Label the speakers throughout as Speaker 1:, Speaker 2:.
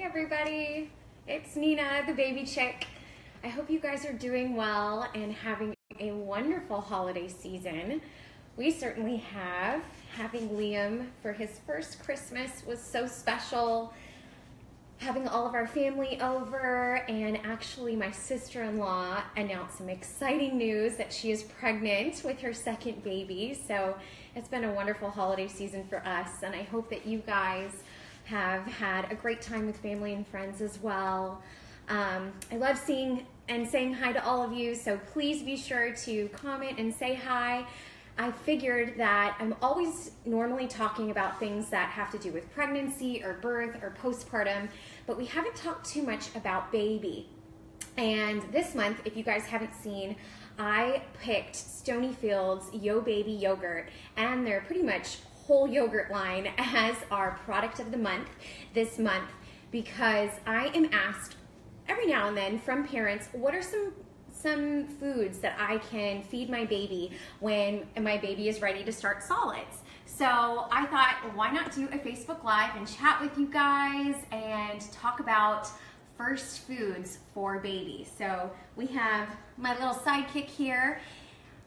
Speaker 1: everybody, it's Nina, the baby chick. I hope you guys are doing well and having a wonderful holiday season. We certainly have. Having Liam for his first Christmas was so special. Having all of our family over, and actually my sister-in-law announced some exciting news that she is pregnant with her second baby. So it's been a wonderful holiday season for us, and I hope that you guys have had a great time with family and friends as well. I love seeing and saying hi to all of you, so please be sure to comment and say hi. I figured that I'm always normally talking about things that have to do with pregnancy or birth or postpartum, but we haven't talked too much about baby. And this month, if you guys haven't seen, I picked Stonyfield's Yo Baby yogurt and their pretty much whole yogurt line as our product of the month this month, because I am asked every now and then from parents, what are some foods that I can feed my baby when my baby is ready to start solids. So I thought, why not do a Facebook Live and chat with you guys and talk about first foods for baby. So we have my little sidekick here.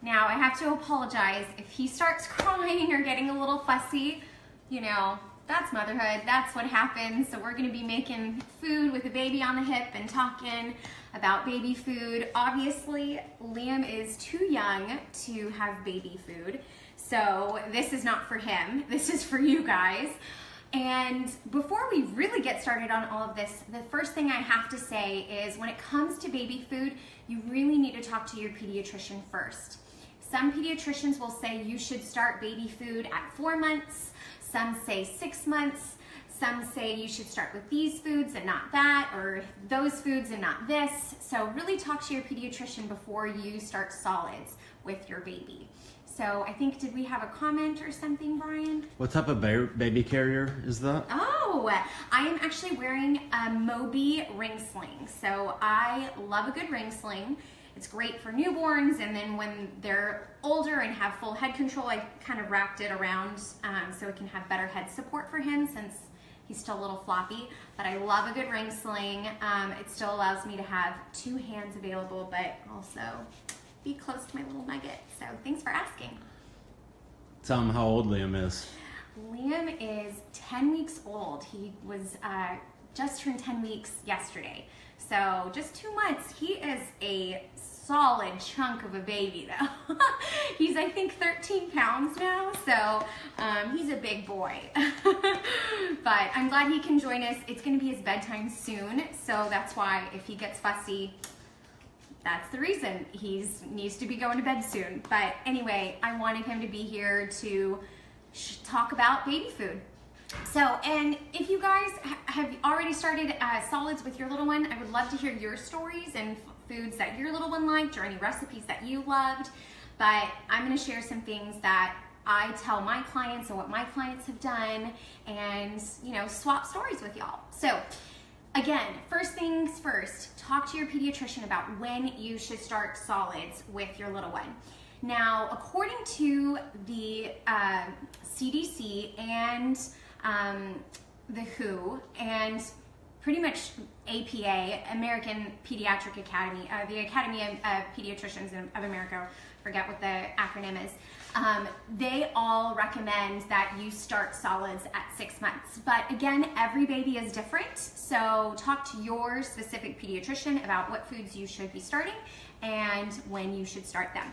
Speaker 1: Now I have to apologize if he starts crying or getting a little fussy. You know, that's motherhood, that's what happens. So we're gonna be making food with a baby on the hip and talking about baby food. Obviously, Liam is too young to have baby food, so this is not for him, this is for you guys. And before we really get started on all of this, the first thing I have to say is when it comes to baby food, you really need to talk to your pediatrician first. Some pediatricians will say you should start baby food at 4 months, some say 6 months, some say you should start with these foods and not that, or those foods and not this. So really talk to your pediatrician before you start solids with your baby. So I think, did we have a comment or something, Brian?
Speaker 2: What type of baby carrier is that?
Speaker 1: Oh, I am actually wearing a Moby ring sling. So I love a good ring sling. It's great for newborns, and then when they're older and have full head control, I kind of wrapped it around so it can have better head support for him since he's still a little floppy. But I love a good ring sling. It still allows me to have 2 hands available, but also be close to my little nugget. So thanks for asking.
Speaker 2: Tell him how old Liam is.
Speaker 1: Liam is 10 weeks old. He was just turned 10 weeks yesterday. So just 2 months. He is a solid chunk of a baby though. He's, I think, 13 pounds now, so he's a big boy. But I'm glad he can join us. It's gonna be his bedtime soon, so that's why if he gets fussy, that's the reason. He needs to be going to bed soon. But anyway, I wanted him to be here to talk about baby food. So, and if you guys have already started solids with your little one, I would love to hear your stories and foods that your little one liked or any recipes that you loved. But I'm gonna share some things that I tell my clients and what my clients have done, and swap stories with y'all. So again, first things first, talk to your pediatrician about when you should start solids with your little one. Now, according to the CDC and the WHO and pretty much APA, American Pediatric Academy, the Academy of Pediatricians of America, forget what the acronym is, they all recommend that you start solids at 6 months. But again, every baby is different, so talk to your specific pediatrician about what foods you should be starting and when you should start them.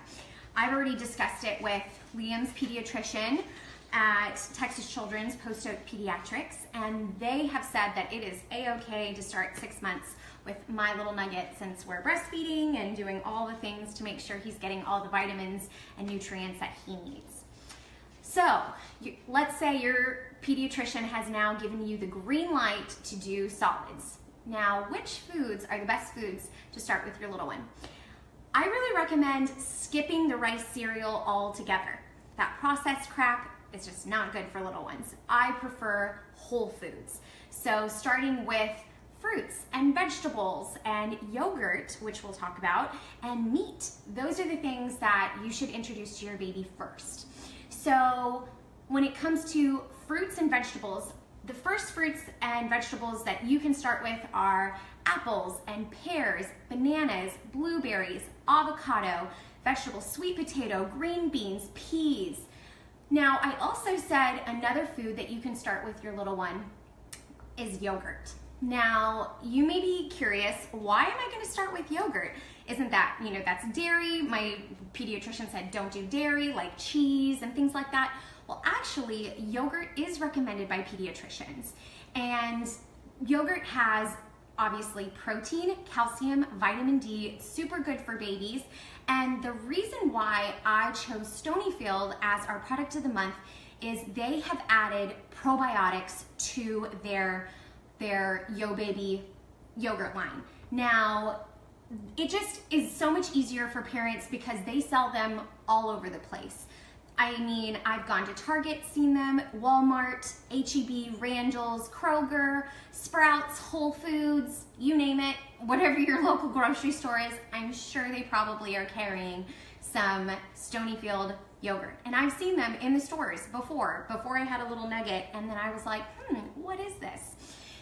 Speaker 1: I've already discussed it with Liam's pediatrician at Texas Children's Post-Oak Pediatrics, and they have said that it is a-okay to start 6 months with my little nugget since we're breastfeeding and doing all the things to make sure he's getting all the vitamins and nutrients that he needs. So let's say your pediatrician has now given you the green light to do solids. Now, which foods are the best foods to start with your little one? I really recommend skipping the rice cereal altogether. That processed crap is just not good for little ones. I prefer whole foods. So starting with fruits and vegetables and yogurt, which we'll talk about, and meat. Those are the things that you should introduce to your baby first. So when it comes to fruits and vegetables, the first fruits and vegetables that you can start with are apples and pears, bananas, blueberries, avocado, vegetables, sweet potato, green beans, peas. Now, I also said another food that you can start with your little one is yogurt. Now, you may be curious, why am I going to start with yogurt? Isn't that, that's dairy? My pediatrician said don't do dairy, like cheese and things like that. Well, actually, yogurt is recommended by pediatricians. And yogurt has obviously protein, calcium, vitamin D, super good for babies. And the reason why I chose Stonyfield as our product of the month is they have added probiotics to their Yo Baby yogurt line. Now, it just is so much easier for parents because they sell them all over the place. I mean, I've gone to Target, seen them, Walmart, H-E-B, Randall's, Kroger, Sprouts, Whole Foods, you name it, whatever your local grocery store is, I'm sure they probably are carrying some Stonyfield yogurt. And I've seen them in the stores before I had a little nugget, and then I was like, what is this?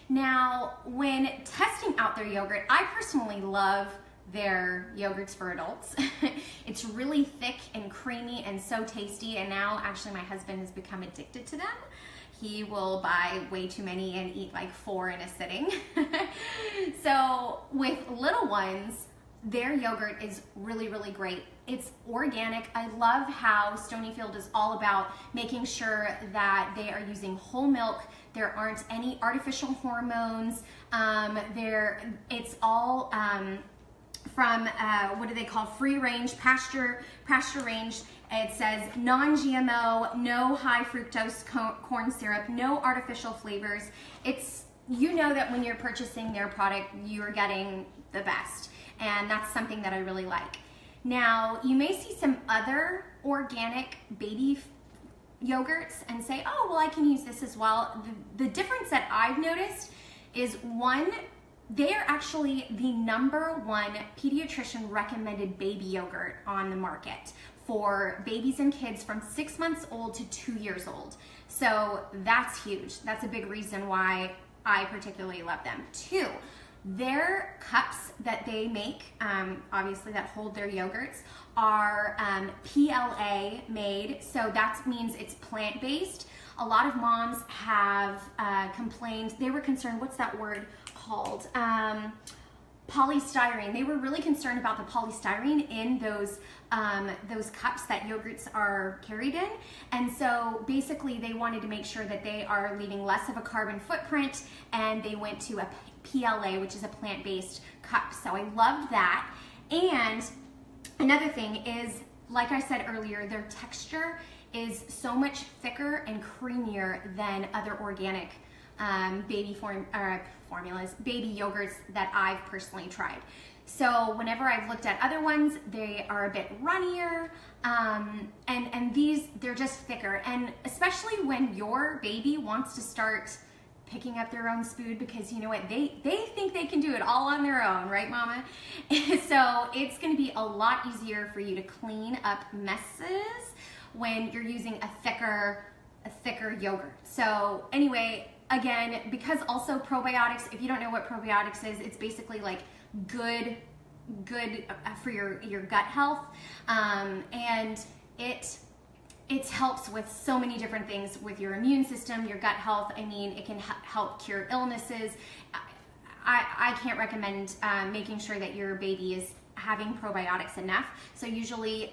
Speaker 1: Now, when testing out their yogurt, I personally love their yogurts for adults. It's really thick and creamy and so tasty, and now actually my husband has become addicted to them. He will buy way too many and eat like 4 in a sitting. So with little ones, their yogurt is really, really great. It's organic. I love how Stonyfield is all about making sure that they are using whole milk. There aren't any artificial hormones. It's all from what do they call free range, pasture range. It says non-GMO, no high fructose corn syrup, no artificial flavors. You know that when you're purchasing their product, you're getting the best. And that's something that I really like. Now, you may see some other organic baby yogurts and say, oh, well, I can use this as well. The difference that I've noticed is, one, they are actually the #1 pediatrician recommended baby yogurt on the market for babies and kids from 6 months old to 2 years old. So that's huge. That's a big reason why I particularly love them. 2, their cups that they make, obviously that hold their yogurts, are PLA made, so that means it's plant-based. A lot of moms have complained, they were concerned, what's that word called? Polystyrene. They were really concerned about the polystyrene in those cups that yogurts are carried in, and so basically they wanted to make sure that they are leaving less of a carbon footprint, and they went to a PLA, which is a plant-based cup. So I loved that. And another thing is, like I said earlier, their texture is so much thicker and creamier than other organic baby formulas, baby yogurts that I've personally tried. So whenever I've looked at other ones, they are a bit runnier, and these, they're just thicker. And especially when your baby wants to start picking up their own spoon, because you know what, they think they can do it all on their own, right, Mama? So it's going to be a lot easier for you to clean up messes when you're using a thicker yogurt. So anyway, again, because also probiotics, if you don't know what probiotics is, it's basically like good for your gut health, and it helps with so many different things with your immune system, your gut health. I mean, it can help cure illnesses. I can't recommend making sure that your baby is having probiotics enough. So usually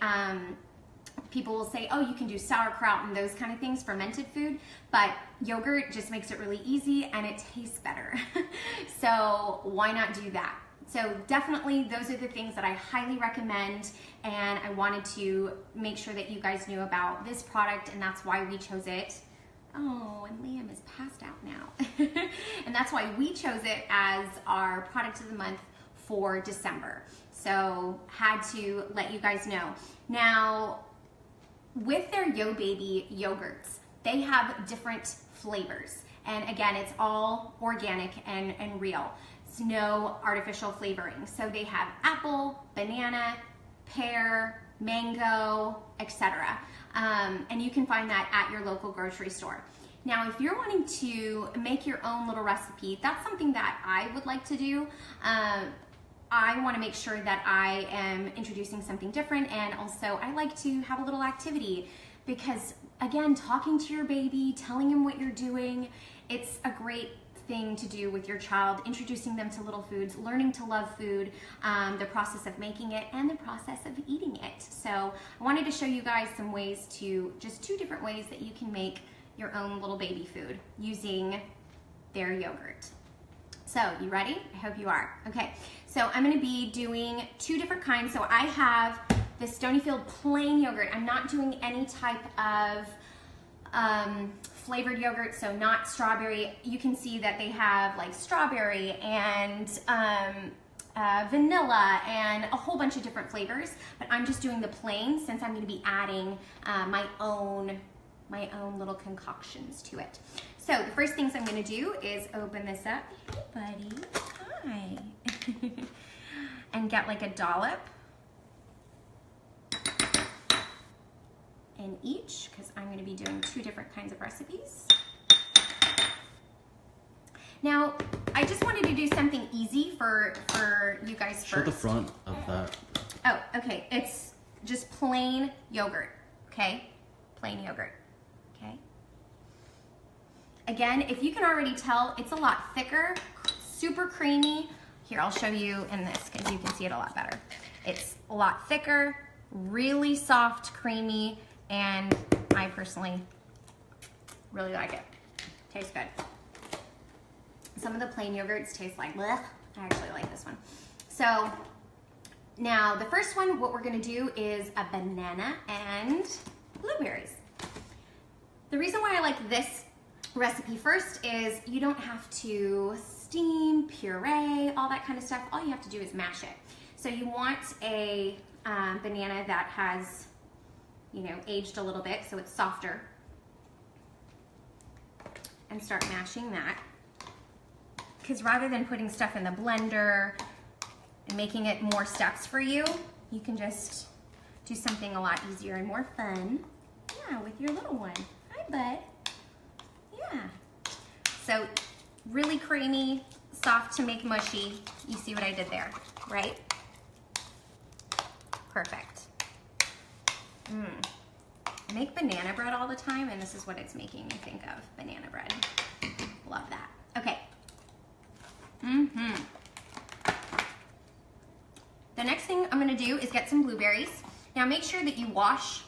Speaker 1: people will say, oh, you can do sauerkraut and those kind of things, fermented food, but yogurt just makes it really easy and it tastes better. So why not do that? So definitely those are the things that I highly recommend, and I wanted to make sure that you guys knew about this product, and that's why we chose it. Oh, and Liam is passed out now. And that's why we chose it as our product of the month for December. So had to let you guys know. Now, with their Yo Baby yogurts, they have different flavors. And again, it's all organic and real. It's no artificial flavoring. So they have apple, banana, pear, mango, etc. And you can find that at your local grocery store. Now, if you're wanting to make your own little recipe, that's something that I would like to do. I want to make sure that I am introducing something different, and also I like to have a little activity because, again, talking to your baby, telling him what you're doing, it's a great thing to do with your child, introducing them to little foods, learning to love food, the process of making it, and the process of eating it. So I wanted to show you guys some ways just 2 different ways that you can make your own little baby food using their yogurt. So, you ready? I hope you are. Okay, so I'm gonna be doing 2 different kinds. So I have the Stonyfield plain yogurt. I'm not doing any type of flavored yogurt, so not strawberry. You can see that they have like strawberry and vanilla and a whole bunch of different flavors, but I'm just doing the plain since I'm gonna be adding my own little concoctions to it. So the first things I'm gonna do is open this up. Hey buddy, hi. And get like a dollop in each, because I'm gonna be doing 2 different kinds of recipes. Now, I just wanted to do something easy for you guys
Speaker 2: Show
Speaker 1: first.
Speaker 2: the front of that.
Speaker 1: Oh, okay, it's just plain yogurt, okay? Plain yogurt, okay? Again, if you can already tell, it's a lot thicker, super creamy. Here, I'll show you in this because you can see it a lot better. It's a lot thicker, really soft, creamy, and I personally really like it. Tastes good. Some of the plain yogurts taste like bleh. I actually like this one. So now the first one, what we're gonna do is a banana and blueberries. The reason why I like this recipe first is you don't have to steam, puree, all that kind of stuff. All you have to do is mash it. So you want a banana that has, you know, aged a little bit so it's softer. And start mashing that. Because rather than putting stuff in the blender and making it more steps for you, you can just do something a lot easier and more fun. Yeah, with your little one. Hi, bud. Yeah. So really creamy, soft to make mushy. You see what I did there, right? Perfect. I make banana bread all the time, and this is what it's making me think of, banana bread. Love that. Okay. The next thing I'm gonna do is get some blueberries. Now make sure that you wash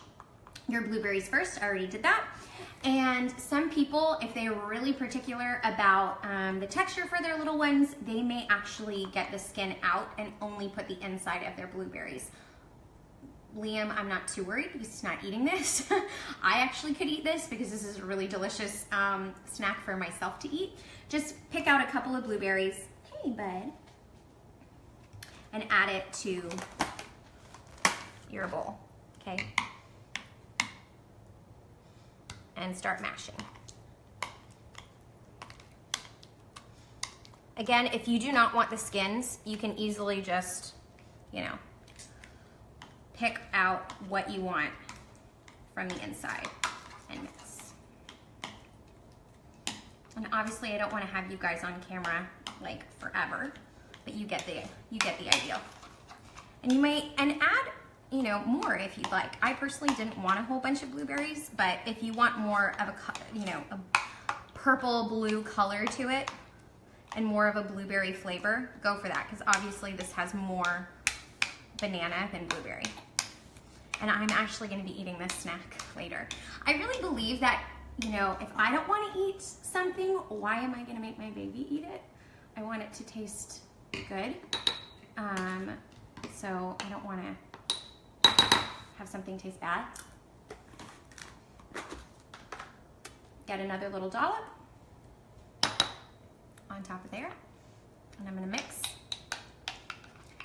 Speaker 1: your blueberries first. I already did that. And some people, if they're really particular about the texture for their little ones, they may actually get the skin out and only put the inside of their blueberries. Liam, I'm not too worried because he's not eating this. I actually could eat this because this is a really delicious snack for myself to eat. Just pick out a couple of blueberries, hey bud, and add it to your bowl, okay? And start mashing. Again, if you do not want the skins, you can easily just, you know, pick out what you want from the inside and mix. And obviously I don't want to have you guys on camera like forever, but you get the idea. And you may add, you know, more if you'd like. I personally didn't want a whole bunch of blueberries, but if you want more of a, you know, a purple blue color to it and more of a blueberry flavor, go for that, because obviously this has more banana than blueberry. And I'm actually going to be eating this snack later. I really believe that, you know, if I don't want to eat something, why am I going to make my baby eat it? I want it to taste good. So I don't want to have something taste bad. Get another little dollop on top of there. And I'm going to mix.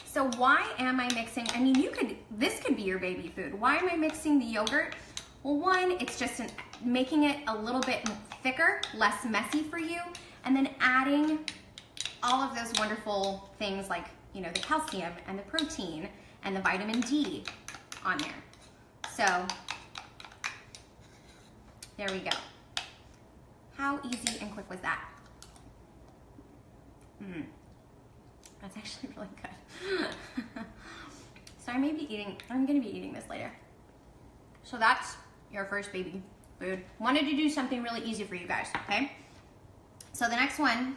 Speaker 1: So why am I mixing? I mean, this could be your baby food. Why am I mixing the yogurt? Well, one, it's just making it a little bit thicker, less messy for you, and then adding all of those wonderful things like, you know, the calcium and the protein and the vitamin D on there. So there we go. How easy and quick was that? That's actually really good. So I'm gonna be eating this later. So that's your first baby food. Wanted to do something really easy for you guys, okay? So the next one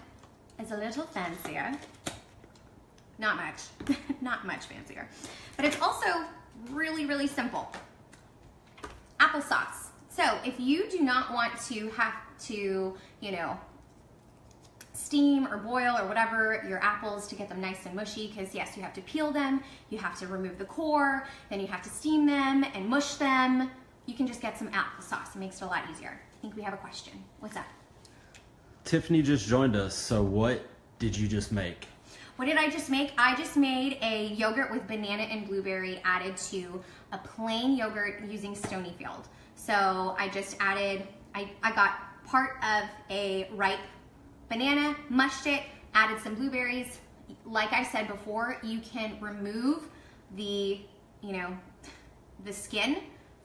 Speaker 1: is a little fancier. Not much, not much fancier. But it's also really, really simple. Applesauce. So if you do not want to have to, you know, steam or boil or whatever your apples to get them nice and mushy, because yes, you have to peel them, you have to remove the core, then you have to steam them and mush them. You can just get some applesauce. It makes it a lot easier. I think we have a question. What's up?
Speaker 2: Tiffany just joined us, so what did you just make?
Speaker 1: What did I just make? I just made a yogurt with banana and blueberry added to a plain yogurt using Stonyfield. So I just added, I got part of a ripe banana, mushed it, added some blueberries. Like I said before, you can remove the, you know, the skin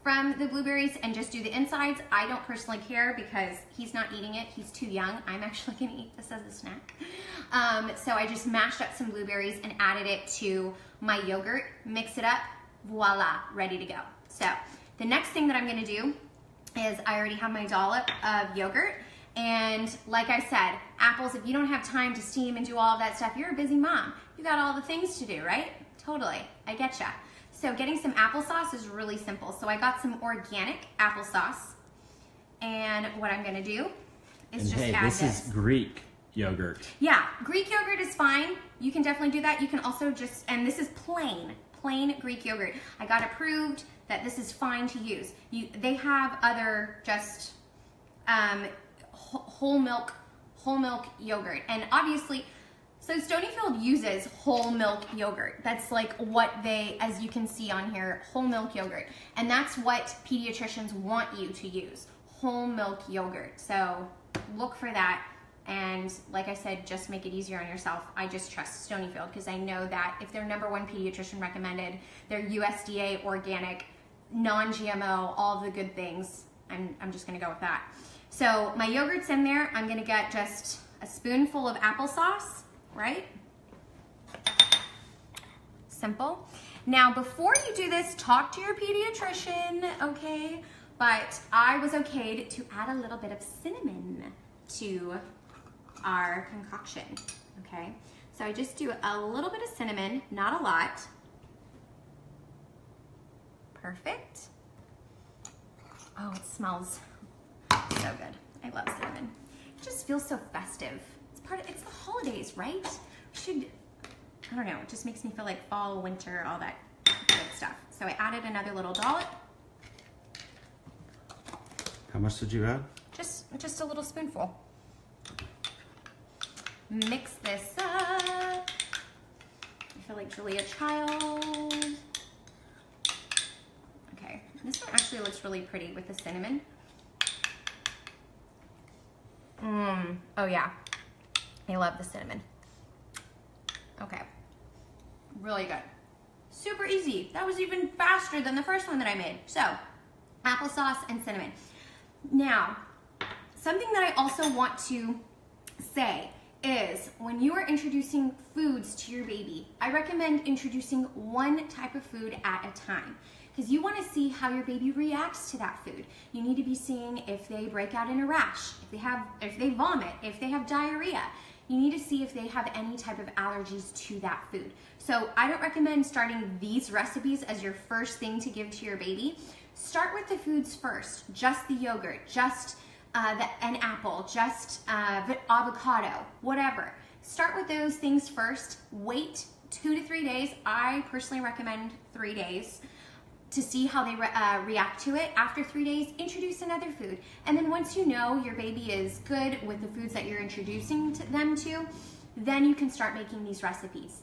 Speaker 1: from the blueberries and just do the insides. I don't personally care because he's not eating it. He's too young. I'm actually gonna eat this as a snack. So I just mashed up some blueberries and added it to my yogurt, mix it up, voila, ready to go. So the next thing that I'm gonna do is I already have my dollop of yogurt. And like I said, apples, if you don't have time to steam and do all of that stuff, you're a busy mom. You got all the things to do, right? Totally, I get ya. So getting some applesauce is really simple. So I got some organic applesauce. And what I'm gonna do is just add this.
Speaker 2: This is Greek yogurt.
Speaker 1: Yeah, Greek yogurt is fine. You can definitely do that. You can also just, and this is plain Greek yogurt. I got approved that this is fine to use. They have other just whole milk yogurt. And obviously, so Stonyfield uses whole milk yogurt. That's like what they, as you can see on here, whole milk yogurt. And that's what pediatricians want you to use, whole milk yogurt. So look for that. And like I said, just make it easier on yourself. I just trust Stonyfield because I know that if they're #1 pediatrician recommended, they're USDA organic, non-GMO, all the good things. I'm just gonna go with that. So my yogurt's in there. I'm gonna get just a spoonful of applesauce, right? Simple. Now, before you do this, talk to your pediatrician, okay? But I was okayed to add a little bit of cinnamon to our concoction, okay? So I just do a little bit of cinnamon, not a lot. Perfect. Oh, it smells so good. I love cinnamon. It just feels so festive. It's the holidays, right? We should, I don't know, it just makes me feel like fall, winter, all that good stuff. So I added another little dollop.
Speaker 2: How much did you add?
Speaker 1: Just a little spoonful. Mix this up. I feel like Julia Child. Okay, this one actually looks really pretty with the cinnamon. Oh yeah, I love the cinnamon. Okay, really good. Super easy. That was even faster than the first one that I made. So, applesauce and cinnamon. Now, something that I also want to say is when you are introducing foods to your baby, I recommend introducing one type of food at a time because you want to see how your baby reacts to that food. You need to be seeing if they break out in a rash, if they vomit, if they have diarrhea. You need to see if they have any type of allergies to that food. So I don't recommend starting these recipes as your first thing to give to your baby. Start with the foods first, just the yogurt, just an apple, just avocado, whatever. Start with those things first. Wait 2 to 3 days. I personally recommend 3 days to see how they react to it. After 3 days, introduce another food. And then once you know your baby is good with the foods that you're introducing them to, then you can start making these recipes.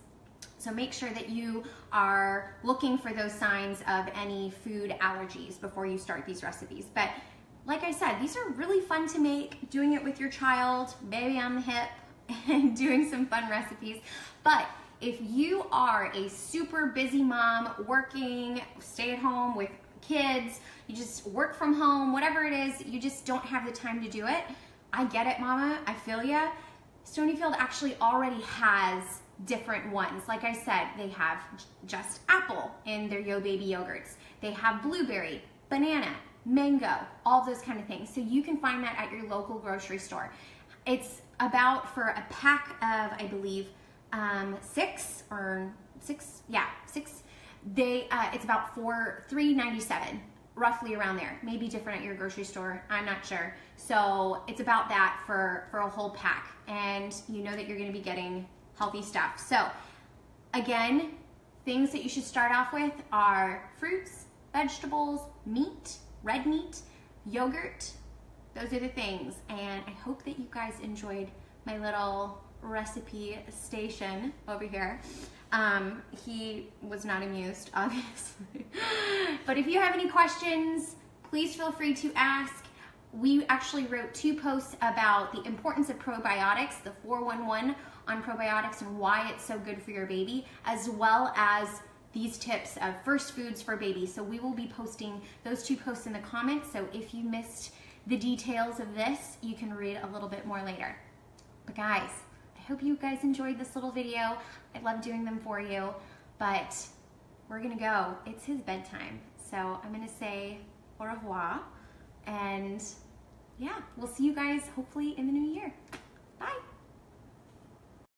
Speaker 1: So make sure that you are looking for those signs of any food allergies before you start these recipes. But like I said, these are really fun to make, doing it with your child, baby on the hip, and doing some fun recipes. But if you are a super busy mom, working, stay at home with kids, you just work from home, whatever it is, you just don't have the time to do it, I get it, Mama. I feel ya. Stonyfield actually already has different ones. Like I said, they have just apple in their Yo Baby yogurts. They have blueberry, banana, mango, all those kind of things. So you can find that at your local grocery store. It's about, for a pack of, I believe, six. It's about $3.97, roughly around there. Maybe different at your grocery store. I'm not sure. So it's about that for a whole pack, and you know that you're going to be getting healthy stuff. So again, things that you should start off with are fruits, vegetables, meat, red meat, yogurt. Those are the things. And I hope that you guys enjoyed my little recipe station over here. He was not amused, obviously. But if you have any questions, please feel free to ask. We actually wrote 2 posts about the importance of probiotics, the 411 on probiotics and why it's so good for your baby, as well as these tips of first foods for babies. So we will be posting those 2 posts in the comments. So if you missed the details of this, you can read a little bit more later. But guys, I hope you guys enjoyed this little video. I love doing them for you, but we're gonna go. It's his bedtime. So I'm gonna say au revoir, and yeah, we'll see you guys hopefully in the new year. Bye.